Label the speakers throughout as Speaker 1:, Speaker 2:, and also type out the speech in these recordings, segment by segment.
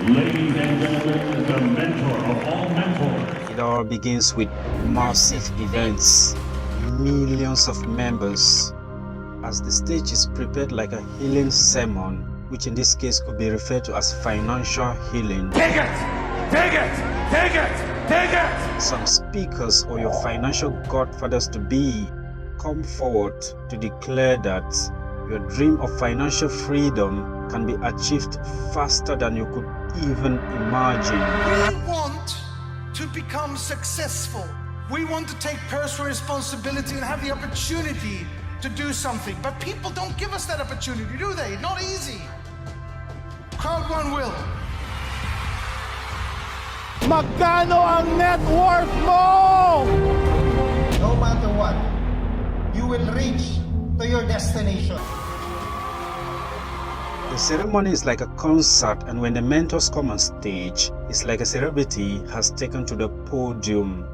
Speaker 1: Ladies and gentlemen, the mentor of all mentors.
Speaker 2: It all begins with massive events, millions of members, as the stage is prepared like a healing sermon, which in this case could be referred to as financial healing.
Speaker 1: Take it! Take it! Take it! Take it!
Speaker 2: Some speakers or your financial godfathers to be come forward to declare that your dream of financial freedom can be achieved faster than you could even imagine.
Speaker 3: We want to become successful. We want to take personal responsibility and have the opportunity to do something. But people don't give us that opportunity, do they? Not easy. Crowd one will.
Speaker 4: Magkano ang net worth mo?
Speaker 5: No matter what, you will reach to your destination.
Speaker 2: The ceremony is like a concert, and when the mentors come on stage, it's like a celebrity has taken to the podium.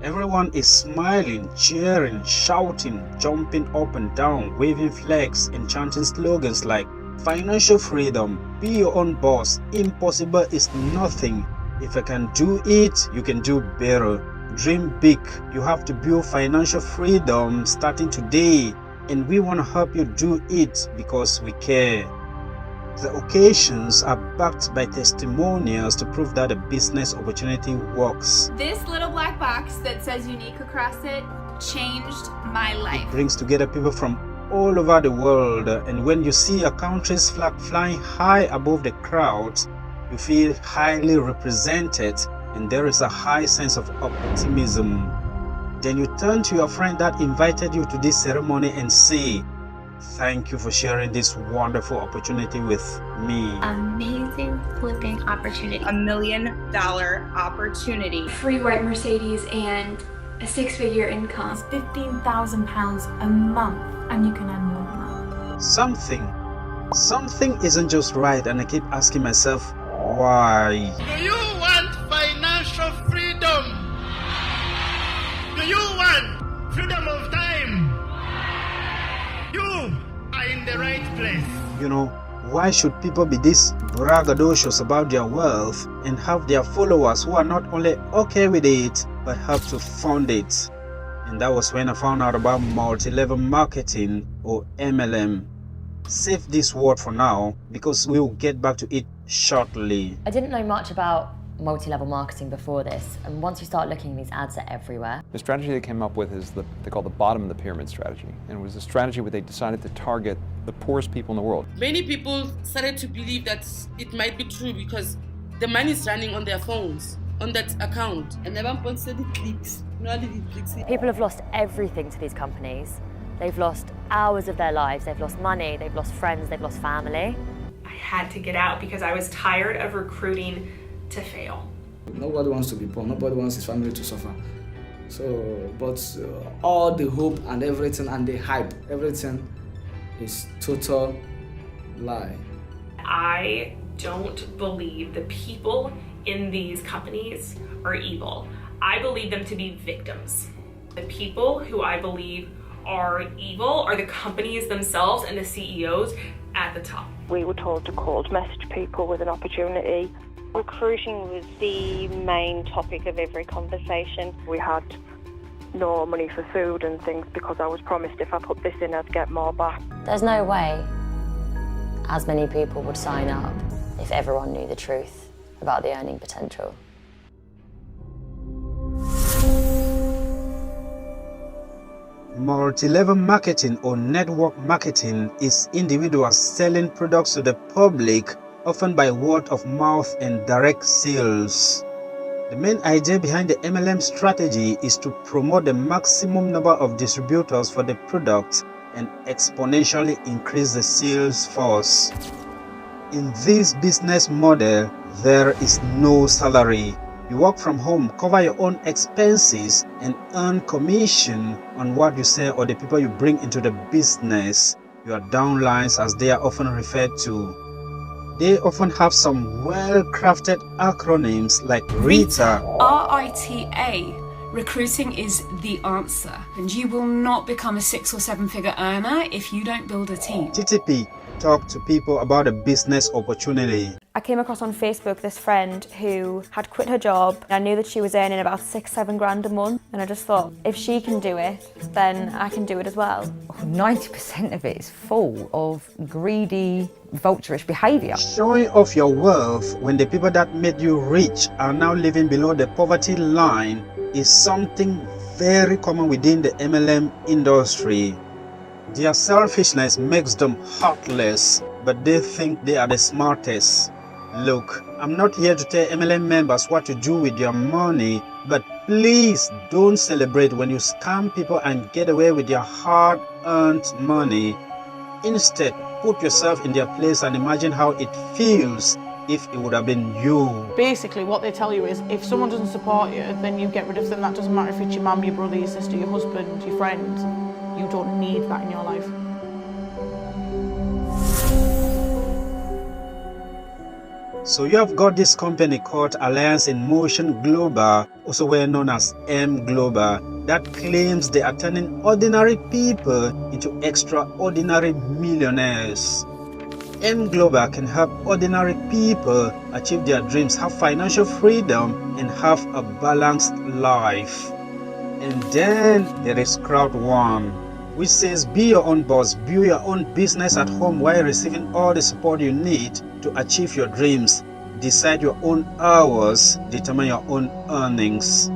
Speaker 2: Everyone is smiling, cheering, shouting, jumping up and down, waving flags and chanting slogans like financial freedom, be your own boss, impossible is nothing. If I can do it, you can do better. Dream big. You have to build financial freedom starting today, and we want to help you do it because we care. The occasions are backed by testimonials to prove that the business opportunity works.
Speaker 6: This little black box that says unique across it changed my life.
Speaker 2: It brings together people from all over the world, and when you see a country's flag flying high above the crowd, you feel highly represented, and there is a high sense of optimism. Then you turn to your friend that invited you to this ceremony and say, thank you for sharing this wonderful opportunity with me.
Speaker 7: Amazing flipping opportunity.
Speaker 6: $1 million opportunity.
Speaker 8: Free white Mercedes and a 6-figure income.
Speaker 9: It's £15,000 a month, and you can earn more than that.
Speaker 2: Something isn't just right, and I keep asking myself, why?
Speaker 10: Do you want financial freedom? Do you want freedom of time? You are in the right place.
Speaker 2: You know, why should people be this braggadocious about their wealth and have their followers who are not only okay with it, but help to fund it? And that was when I found out about multi-level marketing, or MLM. Save this word for now, because we will get back to it shortly.
Speaker 11: I didn't know much about multi-level marketing before this, and once you start looking, these ads are everywhere.
Speaker 12: The strategy they came up with is they call the bottom of the pyramid strategy, and it was a strategy where they decided to target the poorest people in the world.
Speaker 13: Many people started to believe that it might be true because the money is running on their phones, on that account, and everyone said it clicks.
Speaker 11: People have lost everything to these companies. They've lost hours of their lives, they've lost money, they've lost friends, they've lost family.
Speaker 14: I had to get out because I was tired of recruiting to fail.
Speaker 15: Nobody wants to be poor, nobody wants his family to suffer. So, but all the hope and everything and the hype, everything is total lie.
Speaker 14: I don't believe the people in these companies are evil. I believe them to be victims. The people who I believe are evil are the companies themselves and the CEOs at the top.
Speaker 16: We were told to call to message people with an opportunity. Recruiting was the main topic of every conversation. We had no money for food and things because I was promised if I put this in I'd get more back.
Speaker 11: There's no way as many people would sign up if everyone knew the truth about the earning potential.
Speaker 2: Multi-level marketing or network marketing is individuals selling products to the public, often by word of mouth and direct sales. The main idea behind the MLM strategy is to promote the maximum number of distributors for the product and exponentially increase the sales force. In this business model, there is no salary. You work from home, cover your own expenses, and earn commission on what you sell or the people you bring into the business. Your downlines, as they are often referred to. They often have some well-crafted acronyms like RITA.
Speaker 9: RITA. Recruiting is the answer, and you will not become a 6- or 7-figure earner if you don't build a team.
Speaker 2: TTP. talk to people about a business opportunity.
Speaker 11: I came across on Facebook this friend who had quit her job. I knew that she was earning about £6-7 grand a month, and I just thought, if she can do it, then I can do it as well.
Speaker 17: 90% of it is full of greedy, vulturish behaviour.
Speaker 2: Showing off your wealth when the people that made you rich are now living below the poverty line is something very common within the MLM industry. Their selfishness makes them heartless, but they think they are the smartest. Look, I'm not here to tell MLM members what to do with your money, but please don't celebrate when you scam people and get away with your hard-earned money. Instead, put yourself in their place and imagine how it feels if it would have been you.
Speaker 18: Basically, what they tell you is, if someone doesn't support you, then you get rid of them. That doesn't matter if it's your mum, your brother, your sister, your husband, your friend. You don't need that in your life.
Speaker 2: So you have got this company called Alliance in Motion Global, also well known as M Global, that claims they are turning ordinary people into extraordinary millionaires. M Global can help ordinary people achieve their dreams, have financial freedom, and have a balanced life. And then there is Crowd One, which says be your own boss, build your own business at home while receiving all the support you need to achieve your dreams. Decide your own hours, determine your own earnings.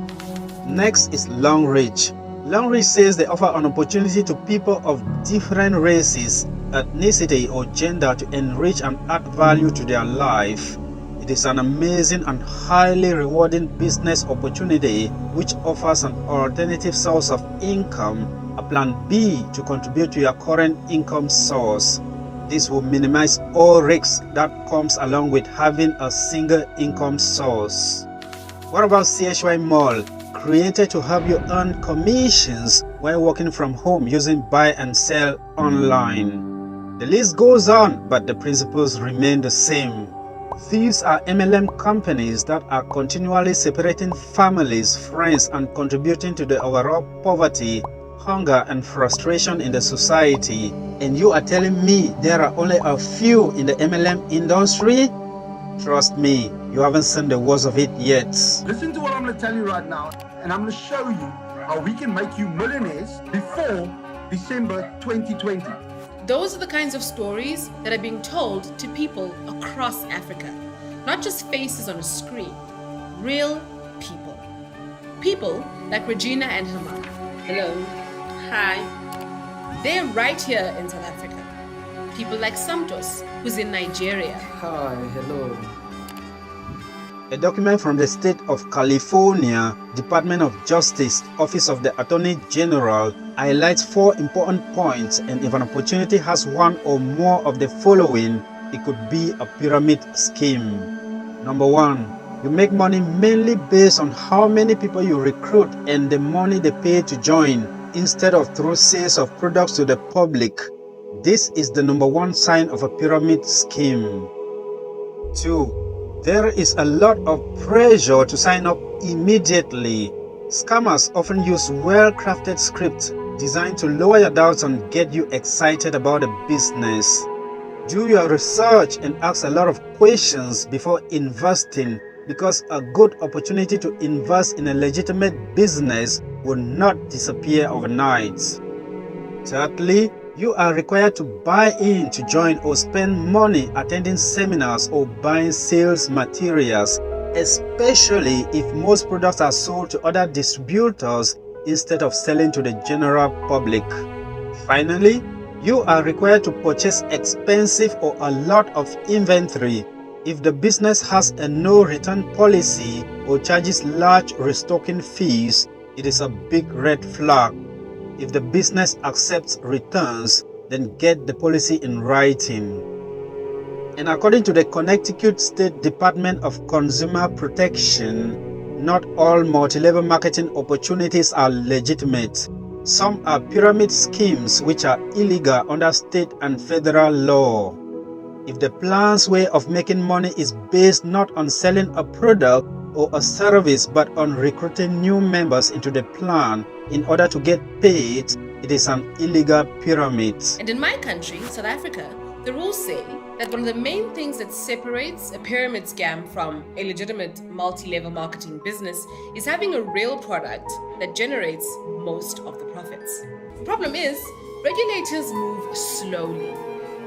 Speaker 2: Next is Long Reach. Long Reach says they offer an opportunity to people of different races, ethnicity, or gender to enrich and add value to their life. It is an amazing and highly rewarding business opportunity which offers an alternative source of income, a plan B to contribute to your current income source. This will minimize all risks that comes along with having a single income source. What about CHY Mall, created to help you earn commissions while working from home using buy and sell online? The list goes on, but the principles remain the same. These are MLM companies that are continually separating families, friends, and contributing to the overall poverty, hunger, and frustration in the society. And you are telling me there are only a few in the MLM industry? Trust me, you haven't seen the worst of it yet.
Speaker 19: Listen to what I'm going to tell you right now, and I'm going to show you how we can make you millionaires before December 2020.
Speaker 20: Those are the kinds of stories that are being told to people across Africa. Not just faces on a screen, real people. People like Regina and her mom. Hello. Hi. They're right here in South Africa. People like Santos, who's in Nigeria.
Speaker 15: Hi, hello.
Speaker 2: A document from the State of California, Department of Justice, Office of the Attorney General, highlights 4 important points, and if an opportunity has one or more of the following, it could be a pyramid scheme. Number 1, you make money mainly based on how many people you recruit and the money they pay to join, instead of through sales of products to the public. This is the number 1 sign of a pyramid scheme. 2, there is a lot of pressure to sign up immediately. Scammers often use well-crafted scripts designed to lower your doubts and get you excited about a business. Do your research and ask a lot of questions before investing, because a good opportunity to invest in a legitimate business will not disappear overnight. Thirdly, you are required to buy in to join or spend money attending seminars or buying sales materials, especially if most products are sold to other distributors instead of selling to the general public. Finally, you are required to purchase expensive or a lot of inventory. If the business has a no return policy or charges large restocking fees, it is a big red flag. If the business accepts returns, then get the policy in writing. And according to the Connecticut State Department of Consumer Protection, not all multi-level marketing opportunities are legitimate. Some are pyramid schemes which are illegal under state and federal law. If the plan's way of making money is based not on selling a product or a service but on recruiting new members into the plan in order to get paid, it is an illegal pyramid.
Speaker 20: And in my country, South Africa, The rules say that one of the main things that separates a pyramid scam from a legitimate multi-level marketing business is having a real product that generates most of the profits. The problem is, regulators move slowly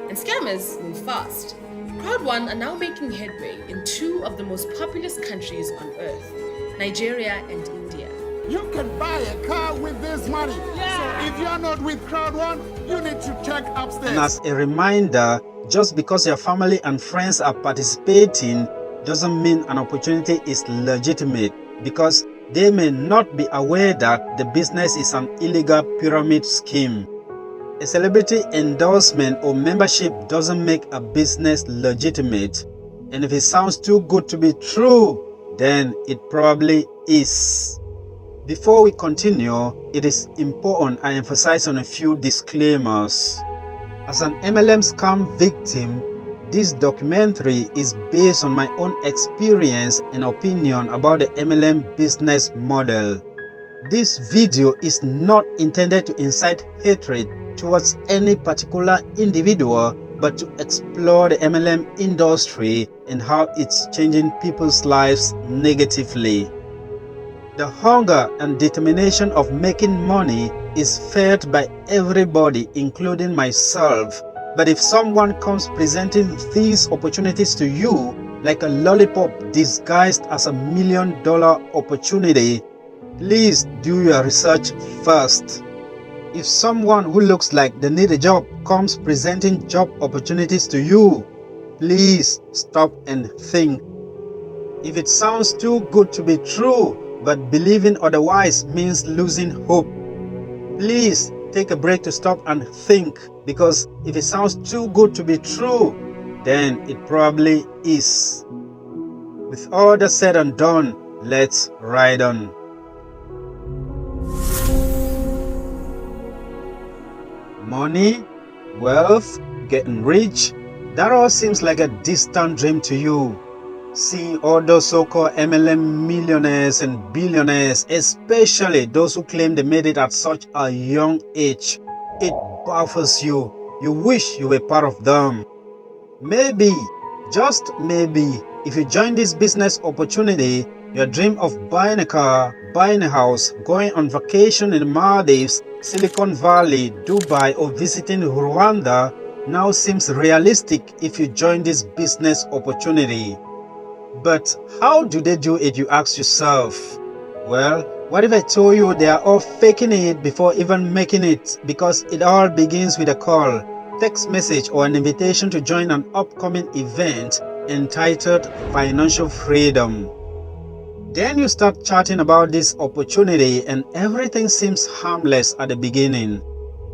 Speaker 20: and scammers move fast. Crowd1 are now making headway in two of the most populous countries on earth, Nigeria and India.
Speaker 4: You can buy a car with this money. So if you're not with Crowd1, you need to check upstairs.
Speaker 2: And as a reminder, just because your family and friends are participating doesn't mean an opportunity is legitimate, because they may not be aware that the business is an illegal pyramid scheme. A celebrity endorsement or membership doesn't make a business legitimate, and if it sounds too good to be true, then it probably is. Before we continue, it is important I emphasize on a few disclaimers. As an MLM scam victim, this documentary is based on my own experience and opinion about the MLM business model. This video is not intended to incite hatred towards any particular individual, but to explore the MLM industry and how it's changing people's lives negatively. The hunger and determination of making money is felt by everybody, including myself. But if someone comes presenting these opportunities to you like a lollipop disguised as $1 million opportunity, please do your research first. If someone who looks like they need a job comes presenting job opportunities to you, please stop and think. If it sounds too good to be true, but believing otherwise means losing hope, please take a break to stop and think, because if it sounds too good to be true, then it probably is. With all that said and done, let's ride on. Money, wealth, getting rich, that all seems like a distant dream to you. See all those so-called MLM millionaires and billionaires, especially those who claim they made it at such a young age. It baffles you. You wish you were part of them. Maybe, just maybe, if you join this business opportunity, your dream of buying a car, buying a house, going on vacation in the Maldives, Silicon Valley, Dubai, or visiting Rwanda now seems realistic if you join this business opportunity. But how do they do it, you ask yourself? Well, what if I told you they are all faking it before even making it, because it all begins with a call, text message, or an invitation to join an upcoming event entitled Financial Freedom. Then you start chatting about this opportunity and everything seems harmless at the beginning.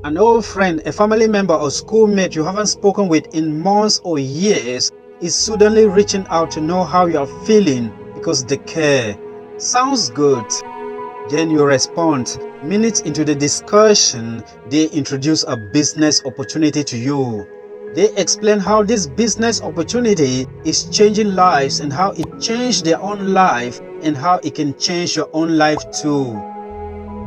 Speaker 2: An old friend, a family member, or schoolmate you haven't spoken with in months or years is suddenly reaching out to know how you are feeling because they care. Sounds good. Then you respond. Minutes into the discussion, they introduce a business opportunity to you. They explain how this business opportunity is changing lives and how it changed their own life and how it can change your own life too.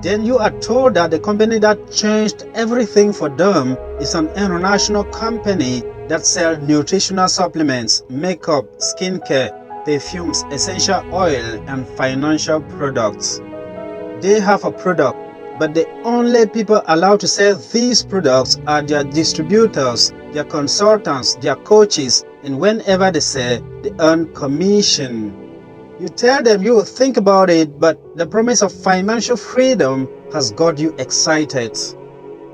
Speaker 2: Then you are told that the company that changed everything for them is an international company that sells nutritional supplements, makeup, skincare, perfumes, essential oil, and financial products. They have a product, but the only people allowed to sell these products are their distributors, their consultants, their coaches, and whenever they sell, they earn commission. You tell them you will think about it, but the promise of financial freedom has got you excited.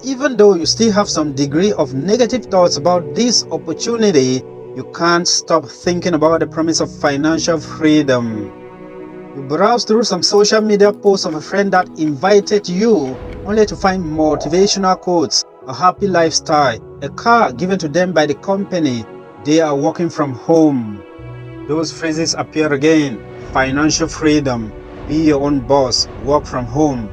Speaker 2: Even though you still have some degree of negative thoughts about this opportunity, you can't stop thinking about the promise of financial freedom. You browse through some social media posts of a friend that invited you only to find motivational quotes, a happy lifestyle, a car given to them by the company. They are working from home. Those phrases appear again. Financial freedom, be your own boss, work from home.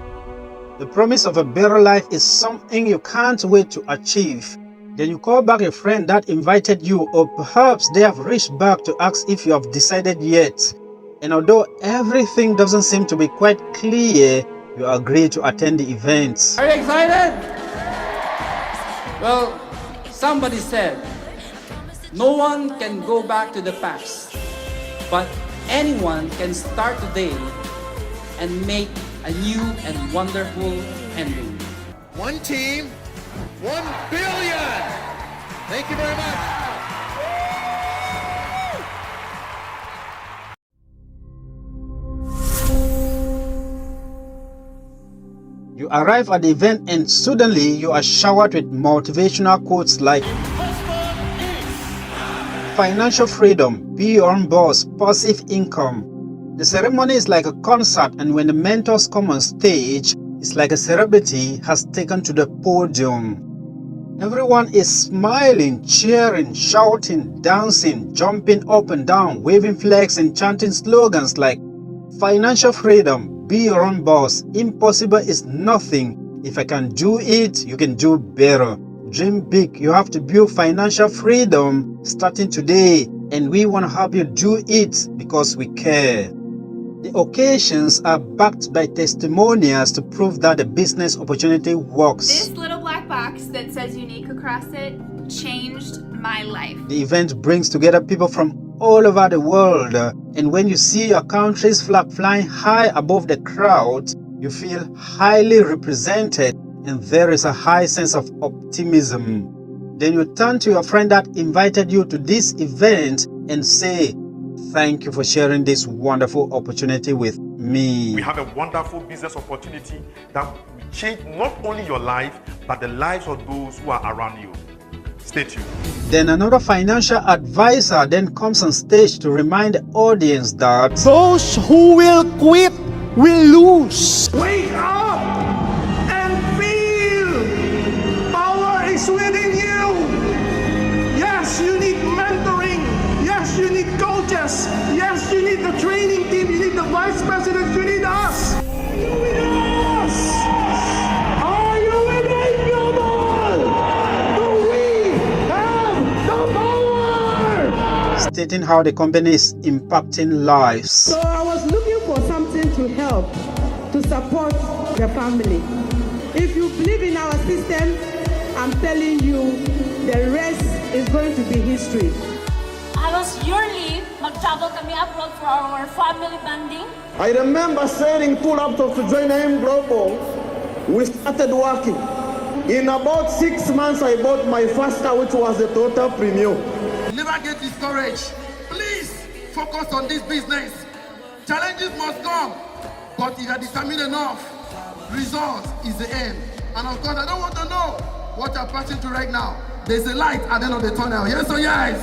Speaker 2: The promise of a better life is something you can't wait to achieve. Then you call back a friend that invited you, or perhaps they have reached back to ask if you have decided yet. And although everything doesn't seem to be quite clear, you agree to attend the event.
Speaker 21: Are you excited? Well, somebody said, No one can go back to the past, but anyone can start today and make a new and wonderful ending.
Speaker 10: One team, 1 billion. Thank you very much.
Speaker 2: You arrive at the event and suddenly you are showered with motivational quotes like financial freedom, be your own boss, passive income. The ceremony is like a concert, and when the mentors come on stage, it's like a celebrity has taken to the podium. Everyone is smiling, cheering, shouting, dancing, jumping up and down, waving flags and chanting slogans like financial freedom, be your own boss, impossible is nothing. If I can do it, you can do better. Dream big. You have to build financial freedom starting today, and we want to help you do it because we care. The occasions are backed by testimonials to prove that the business opportunity works.
Speaker 6: This little black box that says unique across it changed my life.
Speaker 2: The event brings together people from all over the world, and when you see your country's flag flying high above the crowd, you feel highly represented, and there is a high sense of optimism. Then you turn to your friend that invited you to this event and say, thank you for sharing this wonderful opportunity with me.
Speaker 22: We have a wonderful business opportunity that will change not only your life, but the lives of those who are around you. Stay tuned.
Speaker 2: Then another financial advisor then comes on stage to remind the audience that
Speaker 10: those who will quit will lose. Wake up and feel power is within you. Yes, you need mentoring. Yes, you need coaches. Yes, you need the training team. You need the vice president. You need us. Are you with us? Are you with me, global? Do we have the power?
Speaker 2: Stating how the company is impacting lives.
Speaker 23: So I was looking for something to help, to support the family. If you believe in our system, I'm telling you, the rest is going to be history.
Speaker 24: Halos yearly, mag-travel kami abroad for our family bonding.
Speaker 10: I remember selling two laptops to join M Global. We started working. In about 6 months, I bought my first car, which was the Toyota Premium. Never get discouraged. Please focus on this business. Challenges must come, but if you are determined enough, results is the end. And of course, I don't want to know what you're passing through right now. There's a light at the end of the tunnel. Yes or yes?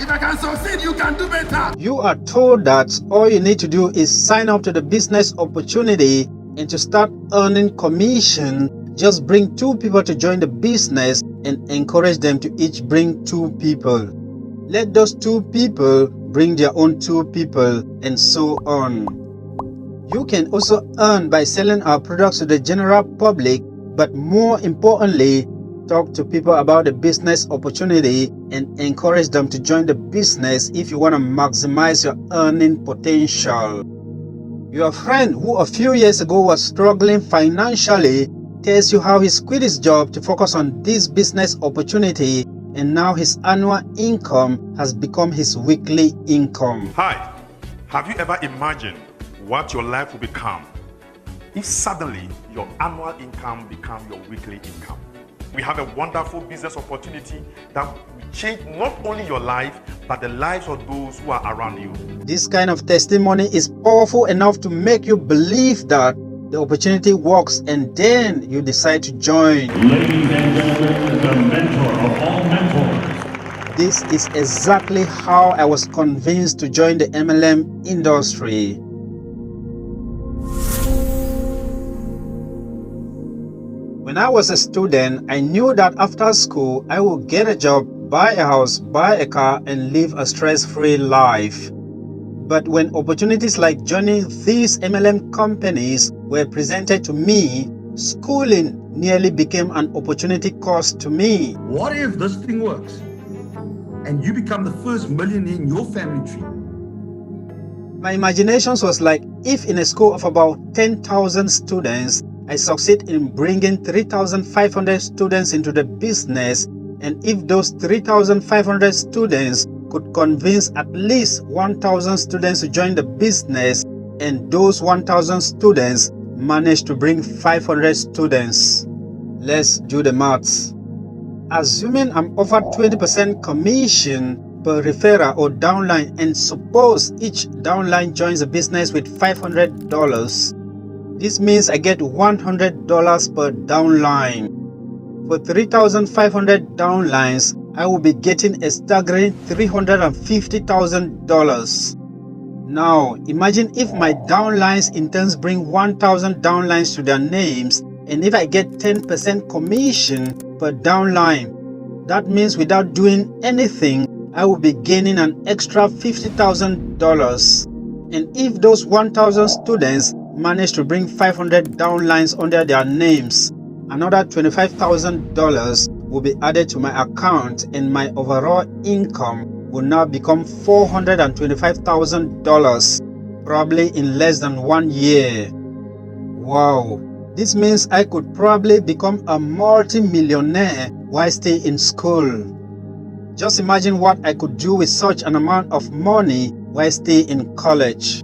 Speaker 10: If I can succeed, you can do better.
Speaker 2: You are told that all you need to do is sign up to the business opportunity, and to start earning commission, just bring 2 people to join the business and encourage them to each bring 2 people. Let those 2 people bring their own 2 people, and so on. You can also earn by selling our products to the general public, but more importantly, talk to people about the business opportunity and encourage them to join the business if you want to maximize your earning potential. Your friend who a few years ago was struggling financially tells you how he quit his job to focus on this business opportunity, and now his annual income has become his weekly income.
Speaker 22: Hi, have you ever imagined what your life will become if suddenly your annual income becomes your weekly income? We have a wonderful business opportunity that will change not only your life, but the lives of those who are around you.
Speaker 2: This kind of testimony is powerful enough to make you believe that the opportunity works, and then you decide to join.
Speaker 1: Ladies and gentlemen, the mentor of all mentors.
Speaker 2: This is exactly how I was convinced to join the MLM industry. When I was a student, I knew that after school, I would get a job, buy a house, buy a car, and live a stress-free life. But when opportunities like joining these MLM companies were presented to me, schooling nearly became an opportunity cost to me.
Speaker 19: What if this thing works and you become the first millionaire in your family tree?
Speaker 2: My imagination was like, if in a school of about 10,000 students, I succeed in bringing 3,500 students into the business, And if those 3,500 students could convince at least 1,000 students to join the business, and those 1,000 students managed to bring 500 students. Let's do the maths. Assuming I'm offered 20% commission per referral or downline, and suppose each downline joins the business with $500, this means I get $100 per downline. For 3,500 downlines, I will be getting a staggering $350,000. Now, imagine if my downlines in turn bring 1,000 downlines to their names, and if I get 10% commission per downline, that means without doing anything, I will be gaining an extra $50,000. And if those 1,000 students manage to bring 500 downlines under their names, another $25,000 will be added to my account, and my overall income will now become $425,000, probably in less than 1 year. Wow, this means I could probably become a multi-millionaire while staying in school. Just imagine what I could do with such an amount of money while staying in college.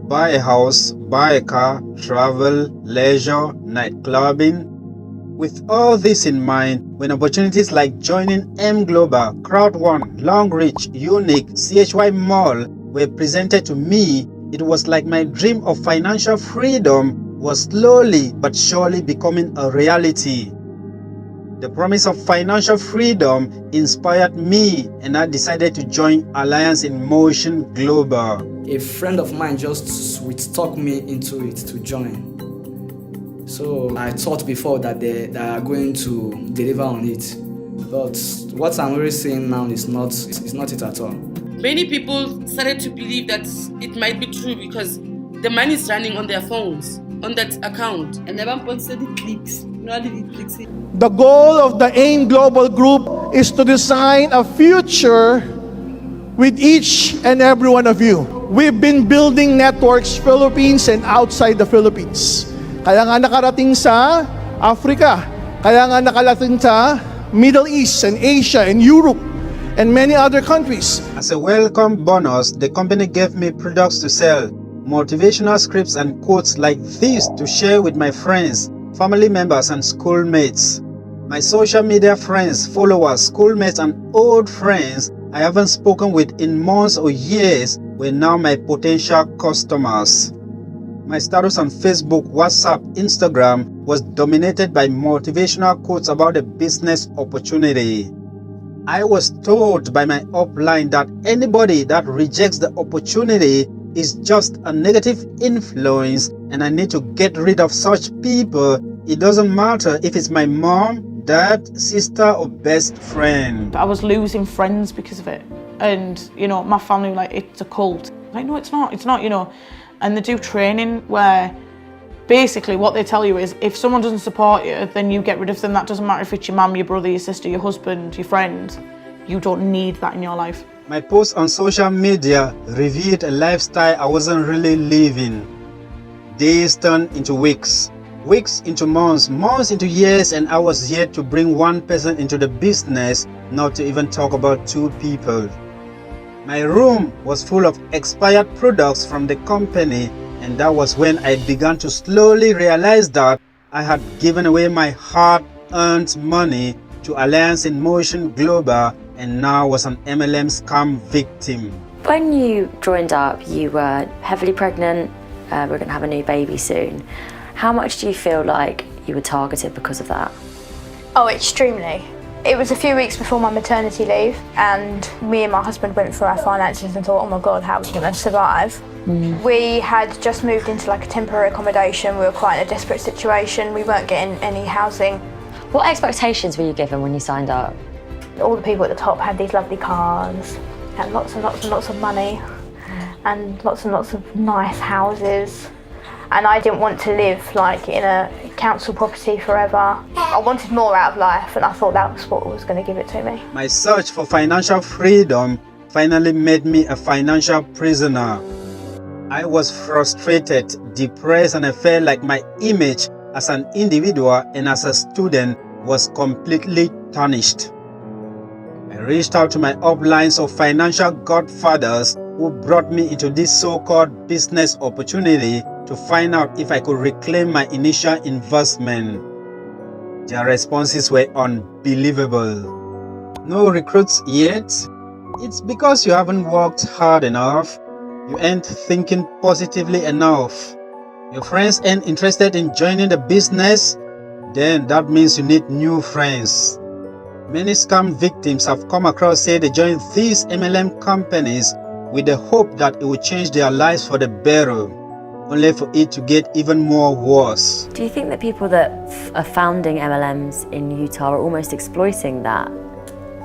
Speaker 2: Buy a house, buy a car, travel, leisure, night clubbing. With all this in mind, when opportunities like joining M Global, Crowd1, Long Reach, Unique, CHY Mall were presented to me, it was like my dream of financial freedom was slowly but surely becoming a reality. The promise of financial freedom inspired me, and I decided to join Alliance in Motion Global.
Speaker 15: A friend of mine just sweet-talked me into it to join. So I thought before that they are going to deliver on it. But what I'm really saying now is not it at all.
Speaker 13: Many people started to believe that it might be true because the money is running on their phones, on that account. And 𝗟𝗲𝗁𝗀𝗃𝗃.
Speaker 3: The goal of the AIM Global Group is to design a future with each and every one of you. We've been building networks Philippines and outside the Philippines. Kaya nga nakarating sa Africa, kaya nga nakarating sa Middle East and Asia and Europe and many other countries.
Speaker 2: As a welcome bonus, the company gave me products to sell, motivational scripts and quotes like this to share with my friends, family members and schoolmates. My social media friends, followers, schoolmates and old friends I haven't spoken with in months or years were now my potential customers. My status on Facebook, WhatsApp, Instagram was dominated by motivational quotes about a business opportunity. I was told by my upline that anybody that rejects the opportunity is just a negative influence, and I need to get rid of such people. It doesn't matter if it's my mom, dad, sister or best friend.
Speaker 18: I was losing friends because of it. And, you know, my family were like, it's a cult. Like, no, it's not, you know. And they do training where basically what they tell you is if someone doesn't support you, then you get rid of them. That doesn't matter if it's your mum, your brother, your sister, your husband, your friend. You don't need that in your life.
Speaker 2: My posts on social media revealed a lifestyle I wasn't really living. Days turned into weeks, weeks into months, months into years, and I was yet to bring one person into the business, not to even talk about two people. My room was full of expired products from the company, and that was when I began to slowly realize that I had given away my hard-earned money to Alliance in Motion Global and now was an MLM scam victim.
Speaker 5: When you joined up, you were heavily pregnant, we're going to have a new baby soon. How much do you feel like you were targeted because of that?
Speaker 7: Oh, extremely. It was a few weeks before my maternity leave, and me and my husband went through our finances and thought, oh my God, how are we going to survive? We had just moved into like a temporary accommodation. We were quite in a desperate situation. We weren't getting any housing.
Speaker 5: What expectations were you given when you signed up?
Speaker 7: All the people at the top had these lovely cars, had lots and lots and lots of money, and lots of nice houses. And I didn't want to live like in a council property forever. I wanted more out of life, and I thought that was what was going to give it to me.
Speaker 2: My search for financial freedom finally made me a financial prisoner. I was frustrated, depressed, and I felt like my image as an individual and as a student was completely tarnished. I reached out to my uplines of financial godfathers who brought me into this so-called business opportunity to find out if I could reclaim my initial investment. Their responses were unbelievable. No recruits yet? It's because you haven't worked hard enough. You ain't thinking positively enough. Your friends ain't interested in joining the business? Then that means you need new friends. Many scam victims have come across say they joined these MLM companies with the hope that it will change their lives for the better, only for it to get even more worse.
Speaker 5: Do you think that people that are founding MLMs in Utah are almost exploiting that?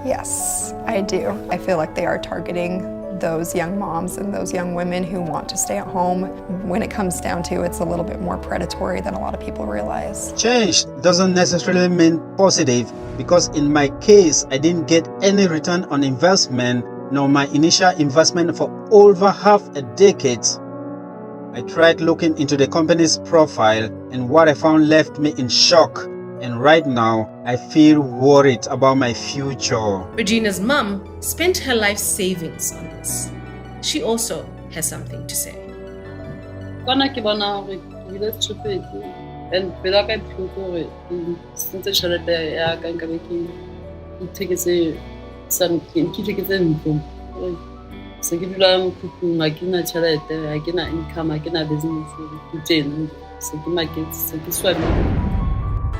Speaker 8: Yes, I do. I feel like they are targeting those young moms and those young women who want to stay at home. When it comes down to it, it's a little bit more predatory than a lot of people realize.
Speaker 2: Change doesn't necessarily mean positive, because in my case, I didn't get any return on investment, nor my initial investment for over half a decade. I tried looking into the company's profile, and what I found left me in shock. And right now, I feel worried about my future.
Speaker 20: Regina's mum spent her life savings on this. She also has something to say.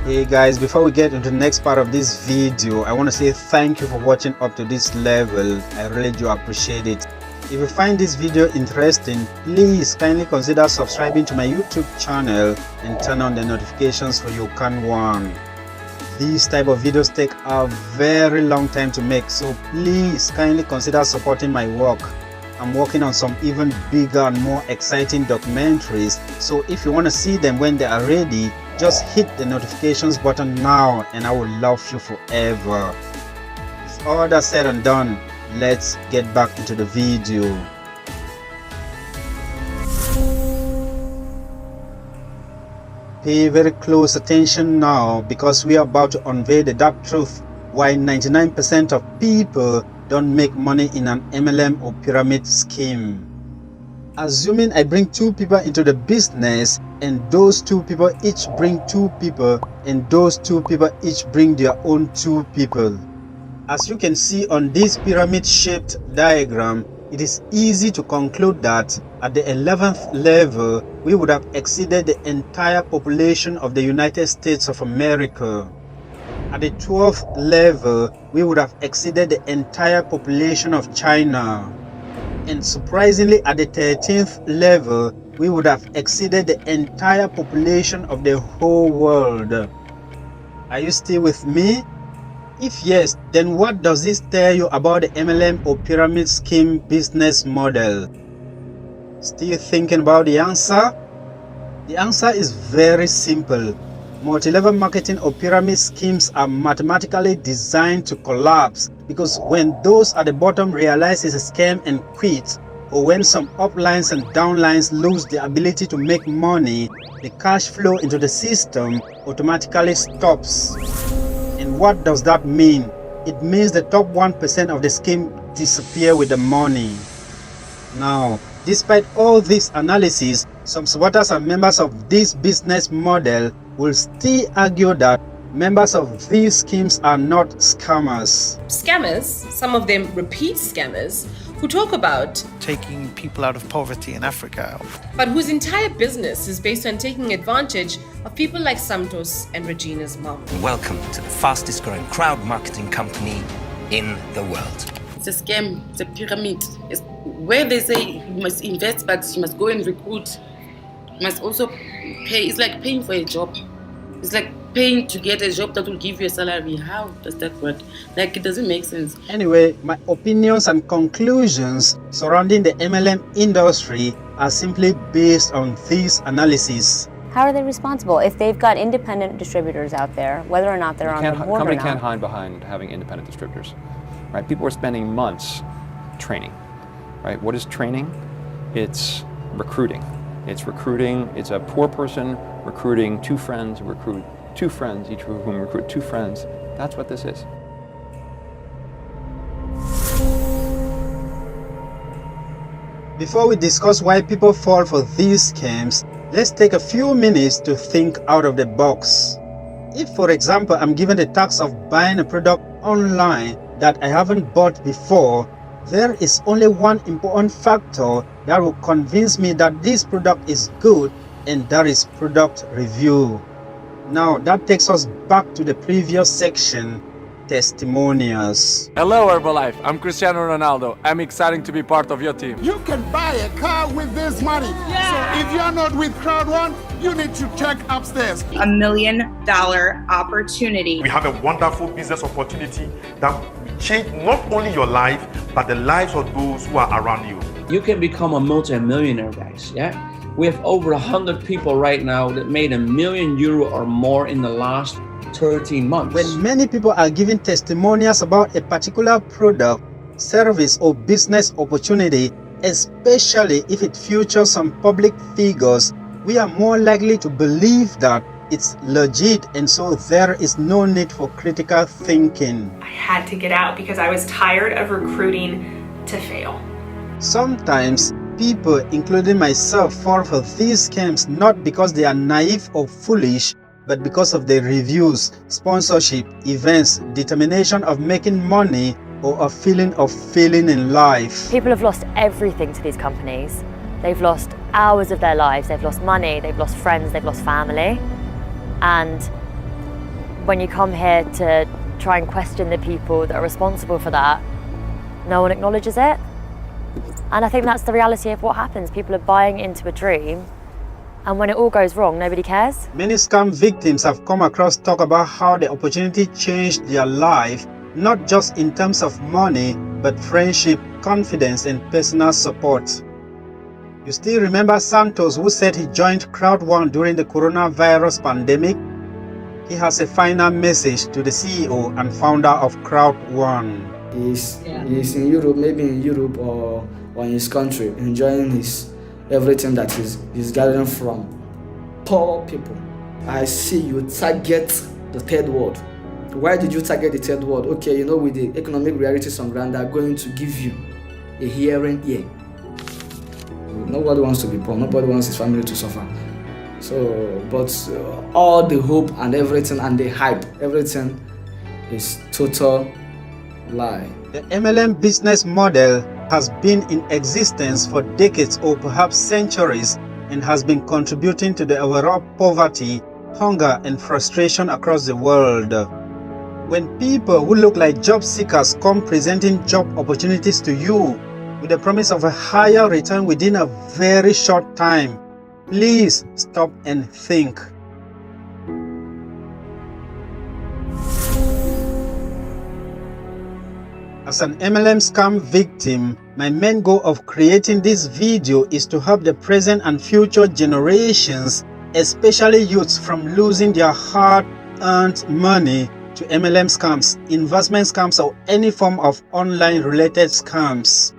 Speaker 2: Hey guys, before we get into the next part of this video, I want to say thank you for watching up to this level. I really do appreciate it. If you find this video interesting, please kindly consider subscribing to my YouTube channel and turn on the notifications for your 𝗟𝗏𝗏. These type of videos take a very long time to make, so please kindly consider supporting my work. I'm working on some even bigger and more exciting documentaries, so if you want to see them when they are ready, just hit the notifications button now and I will love you forever. With all that said and done, let's get back into the video. Pay very close attention now, because we are about to unveil the dark truth why 99% of people don't make money in an MLM or pyramid scheme. Assuming I bring 2 people into the business, and those 2 people each bring 2 people, and those 2 people each bring their own 2 people. As you can see on this pyramid shaped diagram, it is easy to conclude that at the 11th level, we would have exceeded the entire population of the United States of America. At the 12th level, we would have exceeded the entire population of China. And surprisingly, at the 13th level, we would have exceeded the entire population of the whole world. Are you still with me? If yes, then what does this tell you about the MLM or pyramid scheme business model? Still thinking about the answer? The answer is very simple. Multi-level marketing or pyramid schemes are mathematically designed to collapse, because when those at the bottom realize it's a scam and quit, or when some uplines and downlines lose the ability to make money, the cash flow into the system automatically stops. And what does that mean? It means the top 1% of the scheme disappear with the money. Now, despite all this analysis, some supporters and members of this business model will still argue that members of these schemes are not scammers.
Speaker 20: Scammers, some of them repeat scammers, who talk about
Speaker 12: taking people out of poverty in Africa,
Speaker 20: but whose entire business is based on taking advantage of people like Santos and Regina's mom.
Speaker 14: Welcome to the fastest growing crowd marketing company in the world.
Speaker 13: It's a scam, it's a pyramid. It's where they say you must invest, but you must go and recruit. You must also pay. It's like paying for a job. It's like paying to get a job that will give you a salary. How does that work? Like, it doesn't make sense.
Speaker 2: Anyway, my opinions and conclusions surrounding the MLM industry are simply based on this analysis.
Speaker 16: How are they responsible if they've got independent distributors out there, whether or not they're on the board or not?
Speaker 25: Company can't hide behind having independent distributors, right? People are spending months training, right? What is training? It's recruiting. It's recruiting. It's a poor person recruiting 2 friends, recruit 2 friends, each of whom recruit 2 friends. That's what this is.
Speaker 2: Before we discuss why people fall for these scams, let's take a few minutes to think out of the box. If, for example, I'm given the task of buying a product online that I haven't bought before, there is only one important factor that will convince me that this product is good, and that is product review. Now that takes us back to the previous section, testimonials.
Speaker 4: Hello Herbalife, I'm Cristiano Ronaldo. I'm excited to be part of your team.
Speaker 19: You can buy a car with this money. So if you're not with Crowd One, you need to check upstairs.
Speaker 9: $1 million opportunity.
Speaker 22: We have a wonderful business opportunity that will change not only your life, but the lives of those who are around you.
Speaker 11: You can become a multi-millionaire, guys, yeah? We have over 100 people right now that made €1 million or more in the last 13 months.
Speaker 2: When many people are giving testimonials about a particular product, service, or business opportunity, especially if it features some public figures, we are more likely to believe that it's legit, and so there is no need for critical thinking.
Speaker 17: I had to get out because I was tired of recruiting to fail.
Speaker 2: Sometimes people, including myself, fall for these scams not because they are naive or foolish, but because of their reviews, sponsorship, events, determination of making money, or a feeling of failing in life.
Speaker 5: People have lost everything to these companies. They've lost hours of their lives, they've lost money, they've lost friends, they've lost family. And when you come here to try and question the people that are responsible for that, no one acknowledges it. And I think that's the reality of what happens. People are buying into a dream, and when it all goes wrong, nobody cares.
Speaker 2: Many scam victims have come across talk about how the opportunity changed their life, not just in terms of money, but friendship, confidence, and personal support. You still remember Santos, who said he joined Crowd One during the coronavirus pandemic? He has a final message to the CEO and founder of Crowd One.
Speaker 15: He's in Europe, maybe in Europe or in his country, enjoying everything that he's gathering from poor people. I see you target the third world. Why did you target the third world? Okay, you know, with the economic realities on ground, they're going to give you a hearing ear. Nobody wants to be poor. Nobody wants his family to suffer. So, but all the hope and everything and the hype, everything is total lie.
Speaker 2: The MLM business model has been in existence for decades or perhaps centuries, and has been contributing to the overall poverty, hunger, and frustration across the world. When people who look like job seekers come presenting job opportunities to you with the promise of a higher return within a very short time, please stop and think. As an MLM scam victim, my main goal of creating this video is to help the present and future generations, especially youths, from losing their hard-earned money to MLM scams, investment scams, or any form of online-related scams.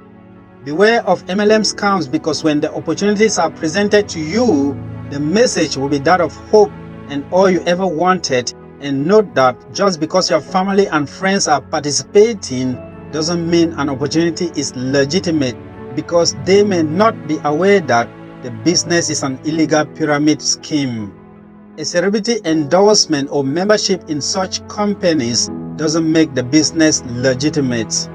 Speaker 2: Beware of MLM scams, because when the opportunities are presented to you, the message will be that of hope and all you ever wanted. And note that just because your family and friends are participating doesn't mean an opportunity is legitimate, because they may not be aware that the business is an illegal pyramid scheme. A celebrity endorsement or membership in such companies doesn't make the business legitimate.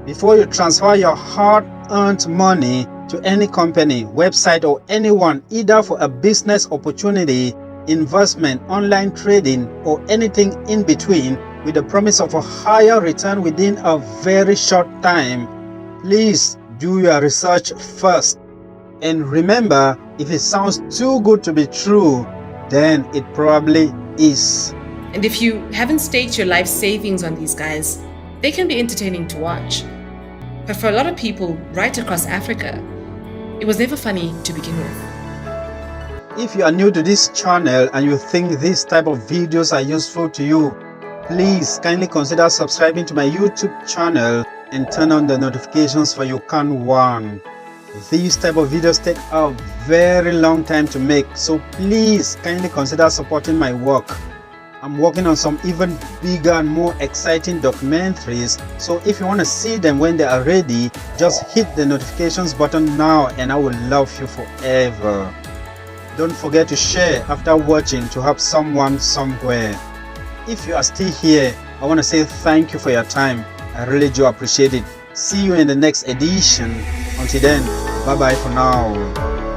Speaker 2: Before you transfer your hard-earned money to any company, website, or anyone, either for a business opportunity, investment, online trading, or anything in between, with the promise of a higher return within a very short time, please do your research first. And remember, if it sounds too good to be true, then it probably is.
Speaker 20: And if you haven't staked your life savings on these guys, they can be entertaining to watch. But for a lot of people right across Africa, it was never funny to begin with.
Speaker 2: If you are new to this channel and you think this type of videos are useful to you, please kindly consider subscribing to my YouTube channel and turn on the notifications for UCAN One. These type of videos take a very long time to make, so please kindly consider supporting my work. I'm working on some even bigger and more exciting documentaries, so if you want to see them when they are ready, just hit the notifications button now and I will love you forever. Don't forget to share after watching to help someone somewhere. If you are still here, I want to say thank you for your time. I really do appreciate it. See you in the next edition. Until then, bye bye for now.